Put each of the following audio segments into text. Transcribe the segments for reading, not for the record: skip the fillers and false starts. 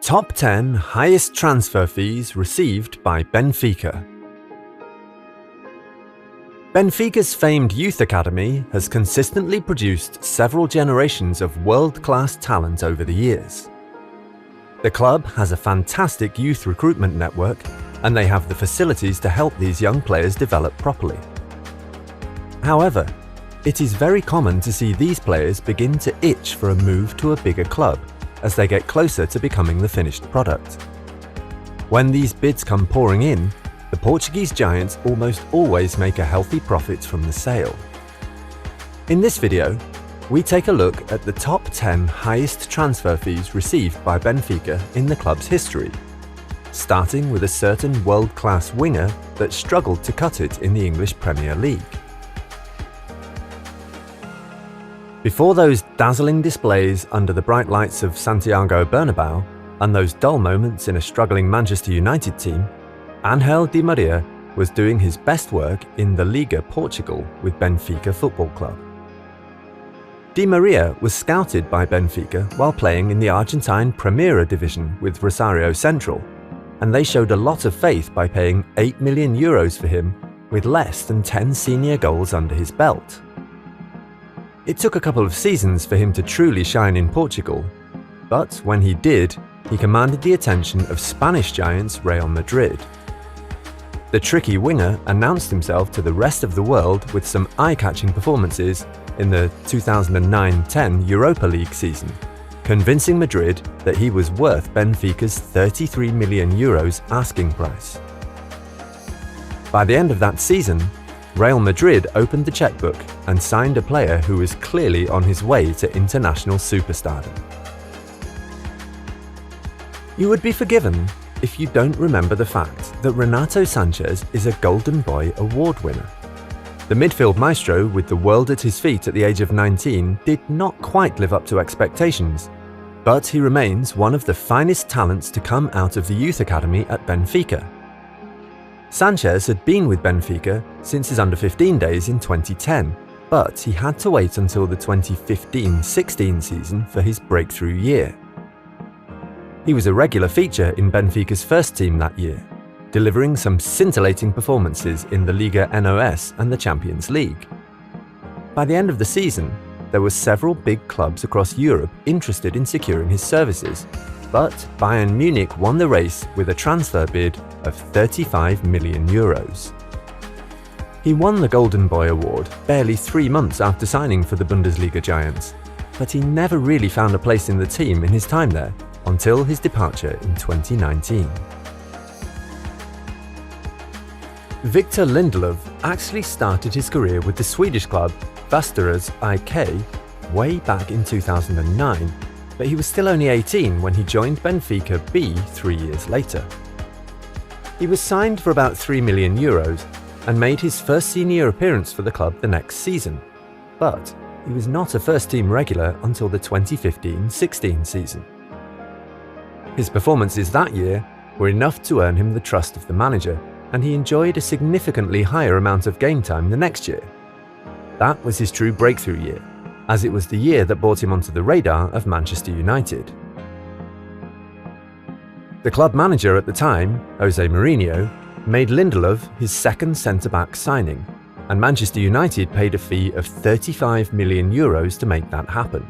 Top 10 highest transfer fees received by Benfica. Benfica's famed youth academy has consistently produced several generations of world-class talent over the years. The club has a fantastic youth recruitment network, and they have the facilities to help these young players develop properly. However, it is very common to see these players begin to itch for a move to a bigger club as they get closer to becoming the finished product. When these bids come pouring in, the Portuguese giants almost always make a healthy profit from the sale. In this video, we take a look at the top 10 highest transfer fees received by Benfica in the club's history, starting with a certain world-class winger that struggled to cut it in the English Premier League. Before those dazzling displays under the bright lights of Santiago Bernabéu and those dull moments in a struggling Manchester United team, Ángel Di Maria was doing his best work in the Liga Portugal with Benfica Football Club. Di Maria was scouted by Benfica while playing in the Argentine Primera division with Rosario Central, and they showed a lot of faith by paying €8 million for him with less than 10 senior goals under his belt. It took a couple of seasons for him to truly shine in Portugal, but when he did, he commanded the attention of Spanish giants Real Madrid. The tricky winger announced himself to the rest of the world with some eye-catching performances in the 2009-10 Europa League season, convincing Madrid that he was worth Benfica's €33 million asking price. By the end of that season, Real Madrid opened the checkbook and signed a player who was clearly on his way to international superstardom. You would be forgiven if you don't remember the fact that Renato Sanchez is a Golden Boy Award winner. The midfield maestro, with the world at his feet at the age of 19, did not quite live up to expectations, but he remains one of the finest talents to come out of the youth academy at Benfica. Sanchez had been with Benfica since his under-15 days in 2010, but he had to wait until the 2015-16 season for his breakthrough year. He was a regular feature in Benfica's first team that year, delivering some scintillating performances in the Liga NOS and the Champions League. By the end of the season, there were several big clubs across Europe interested in securing his services, but Bayern Munich won the race with a transfer bid of €35 million. He won the Golden Boy Award barely 3 months after signing for the Bundesliga giants, but he never really found a place in the team in his time there until his departure in 2019. Victor Lindelöf actually started his career with the Swedish club Västerås IK way back in 2009, but he was still only 18 when he joined Benfica B 3 years later. He was signed for about €3 million and made his first senior appearance for the club the next season, but he was not a first-team regular until the 2015-16 season. His performances that year were enough to earn him the trust of the manager, and he enjoyed a significantly higher amount of game time the next year. That was his true breakthrough year, as it was the year that brought him onto the radar of Manchester United. The club manager at the time, Jose Mourinho, made Lindelöf his second centre-back signing, and Manchester United paid a fee of €35 million to make that happen.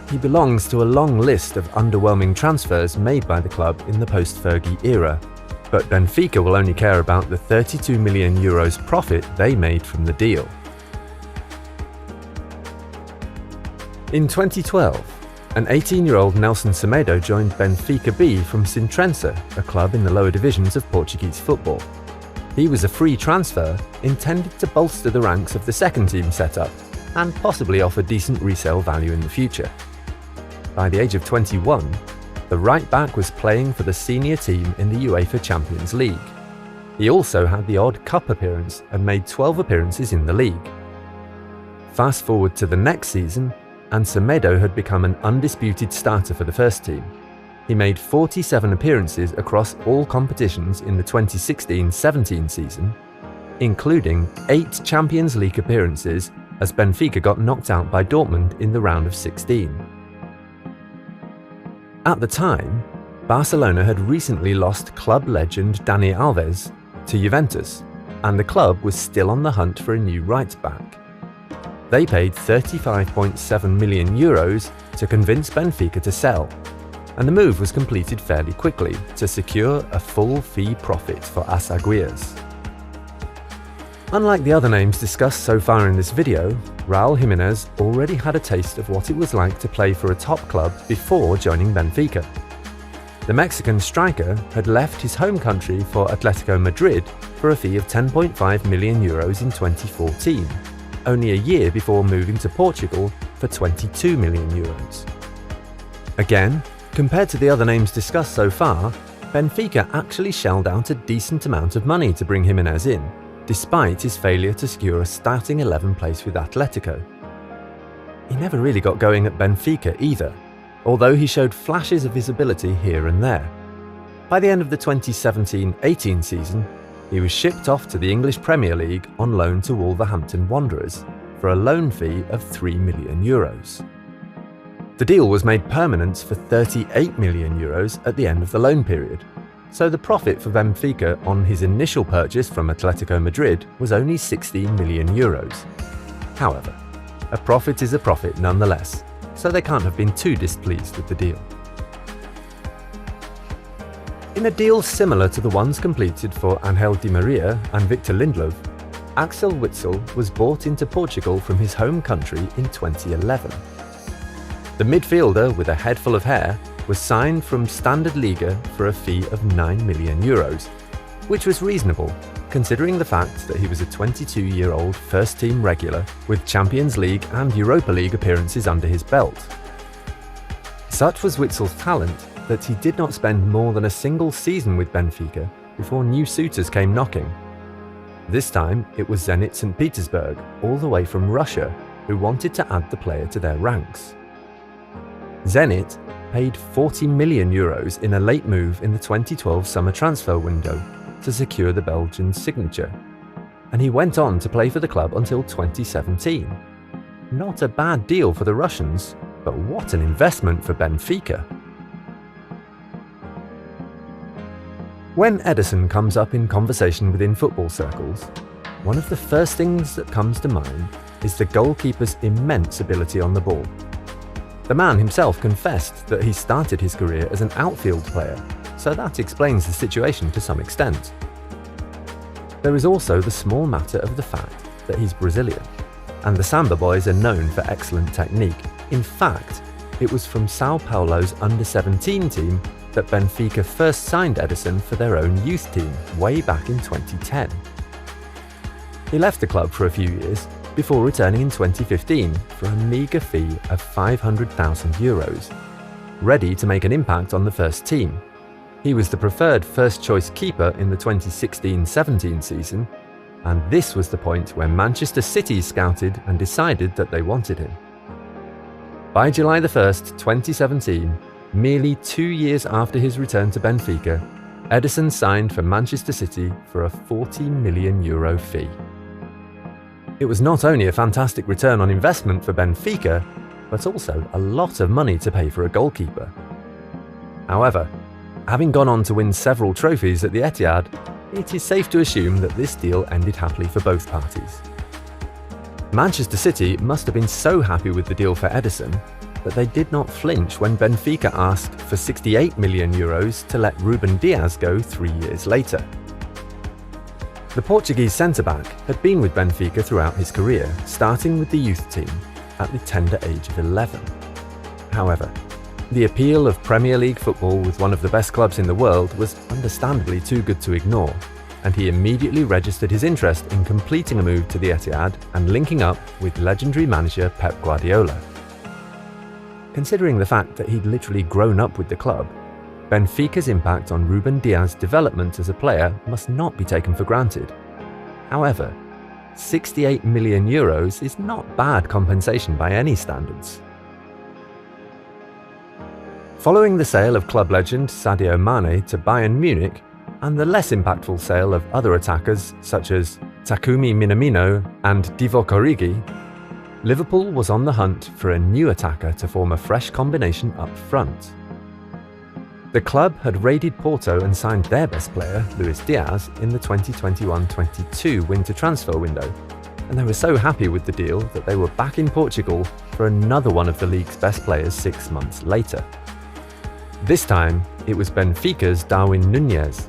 He belongs to a long list of underwhelming transfers made by the club in the post-Fergie era, but Benfica will only care about the €32 million profit they made from the deal. In 2012, an 18-year-old Nelson Semedo joined Benfica B from Sintrense, a club in the lower divisions of Portuguese football. He was a free transfer intended to bolster the ranks of the second-team setup and possibly offer decent resale value in the future. By the age of 21, the right-back was playing for the senior team in the UEFA Champions League. He also had the odd cup appearance and made 12 appearances in the league. Fast forward to the next season, and Semedo had become an undisputed starter for the first team. He made 47 appearances across all competitions in the 2016-17 season, including 8 Champions League appearances as Benfica got knocked out by Dortmund in the round of 16. At the time, Barcelona had recently lost club legend Dani Alves to Juventus, and the club was still on the hunt for a new right-back. They paid €35.7 million to convince Benfica to sell, and the move was completed fairly quickly to secure a full fee profit for As Aguias. Unlike the other names discussed so far in this video, Raúl Jiménez already had a taste of what it was like to play for a top club before joining Benfica. The Mexican striker had left his home country for Atletico Madrid for a fee of €10.5 million in 2014, only a year before moving to Portugal for €22 million. Again, compared to the other names discussed so far, Benfica actually shelled out a decent amount of money to bring Jiménez in, despite his failure to secure a starting 11 place with Atletico. He never really got going at Benfica either, although he showed flashes of his ability here and there. By the end of the 2017-18 season, he was shipped off to the English Premier League on loan to Wolverhampton Wanderers for a loan fee of €3 million. The deal was made permanent for €38 million at the end of the loan period, so the profit for Benfica on his initial purchase from Atletico Madrid was only €16 million. However, a profit is a profit nonetheless, so they can't have been too displeased with the deal. In a deal similar to the ones completed for Ángel Di María and Victor Lindelof, Axel Witsel was bought into Portugal from his home country in 2011. The midfielder with a head full of hair was signed from Standard Liga for a fee of €9 million, which was reasonable considering the fact that he was a 22-year-old first-team regular with Champions League and Europa League appearances under his belt. Such was Witsel's talent that he did not spend more than a single season with Benfica before new suitors came knocking. This time it was Zenit St. Petersburg, all the way from Russia, who wanted to add the player to their ranks. Zenit paid €40 million in a late move in the 2012 summer transfer window to secure the Belgian's signature, and he went on to play for the club until 2017. Not a bad deal for the Russians, but what an investment for Benfica. When Ederson comes up in conversation within football circles, one of the first things that comes to mind is the goalkeeper's immense ability on the ball. The man himself confessed that he started his career as an outfield player, so that explains the situation to some extent. There is also the small matter of the fact that he's Brazilian, and the Samba boys are known for excellent technique. In fact, it was from Sao Paulo's under-17 team that Benfica first signed Ederson for their own youth team way back in 2010. He left the club for a few years, before returning in 2015 for a meagre fee of €500,000, ready to make an impact on the first team. He was the preferred first-choice keeper in the 2016-17 season, and this was the point where Manchester City scouted and decided that they wanted him. By July 1st, 2017, merely 2 years after his return to Benfica, Ederson signed for Manchester City for a €40 million fee. It was not only a fantastic return on investment for Benfica, but also a lot of money to pay for a goalkeeper. However, having gone on to win several trophies at the Etihad, it is safe to assume that this deal ended happily for both parties. Manchester City must have been so happy with the deal for Ederson that they did not flinch when Benfica asked for €68 million to let Rúben Dias go 3 years later. The Portuguese centre-back had been with Benfica throughout his career, starting with the youth team at the tender age of 11. However, the appeal of Premier League football with one of the best clubs in the world was understandably too good to ignore, and he immediately registered his interest in completing a move to the Etihad and linking up with legendary manager Pep Guardiola. Considering the fact that he'd literally grown up with the club, Benfica's impact on Rúben Dias' development as a player must not be taken for granted. However, €68 million is not bad compensation by any standards. Following the sale of club legend Sadio Mane to Bayern Munich, and the less impactful sale of other attackers such as Takumi Minamino and Divock Origi, Liverpool was on the hunt for a new attacker to form a fresh combination up front. The club had raided Porto and signed their best player, Luis Diaz, in the 2021-22 winter transfer window, and they were so happy with the deal that they were back in Portugal for another one of the league's best players 6 months later. This time, it was Benfica's Darwin Núñez,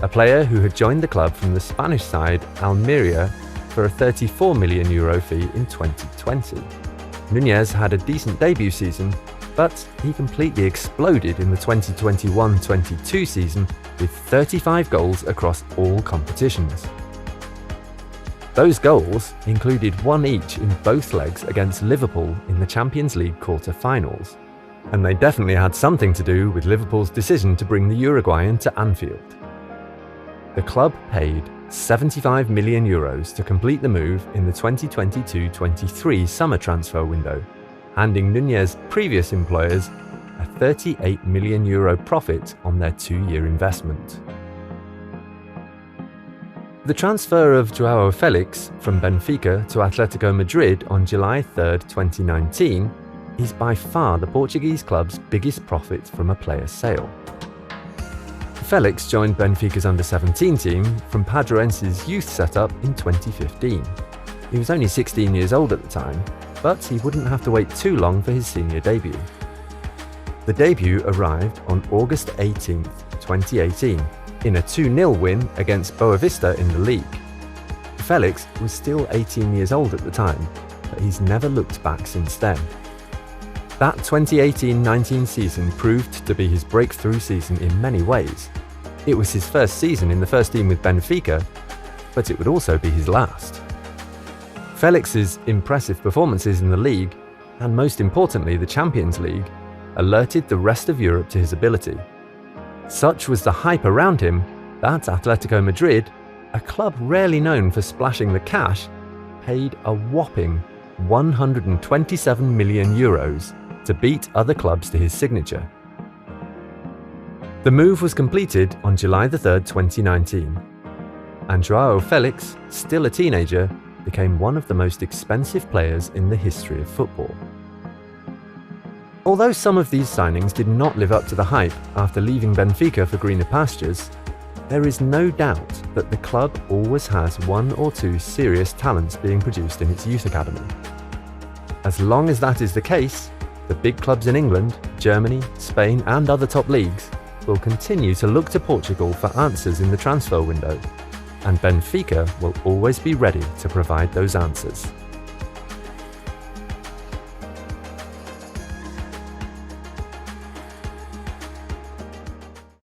a player who had joined the club from the Spanish side Almeria for a €34 million fee in 2020. Núñez had a decent debut season, but he completely exploded in the 2021-22 season with 35 goals across all competitions. Those goals included one each in both legs against Liverpool in the Champions League quarter-finals, and they definitely had something to do with Liverpool's decision to bring the Uruguayan to Anfield. The club paid €75 million to complete the move in the 2022-23 summer transfer window, handing Núñez's previous employers a €38 million profit on their 2-year investment. The transfer of João Felix from Benfica to Atletico Madrid on July 3, 2019 is by far the Portuguese club's biggest profit from a player sale. Felix joined Benfica's under-17 team from Padroense's youth setup in 2015. He was only 16 years old at the time, but he wouldn't have to wait too long for his senior debut. The debut arrived on August 18, 2018, in a 2-0 win against Boavista in the league. Felix was still 18 years old at the time, but he's never looked back since then. That 2018-19 season proved to be his breakthrough season in many ways. It was his first season in the first team with Benfica, but it would also be his last. Felix's impressive performances in the league, and most importantly the Champions League, alerted the rest of Europe to his ability. Such was the hype around him that Atletico Madrid, a club rarely known for splashing the cash, paid a whopping €127 million to beat other clubs to his signature. The move was completed on July 3, 2019, and João Felix, still a teenager, became one of the most expensive players in the history of football. Although some of these signings did not live up to the hype after leaving Benfica for greener pastures, there is no doubt that the club always has 1 or 2 serious talents being produced in its youth academy. As long as that is the case, the big clubs in England, Germany, Spain and other top leagues will continue to look to Portugal for answers in the transfer window, and Benfica will always be ready to provide those answers.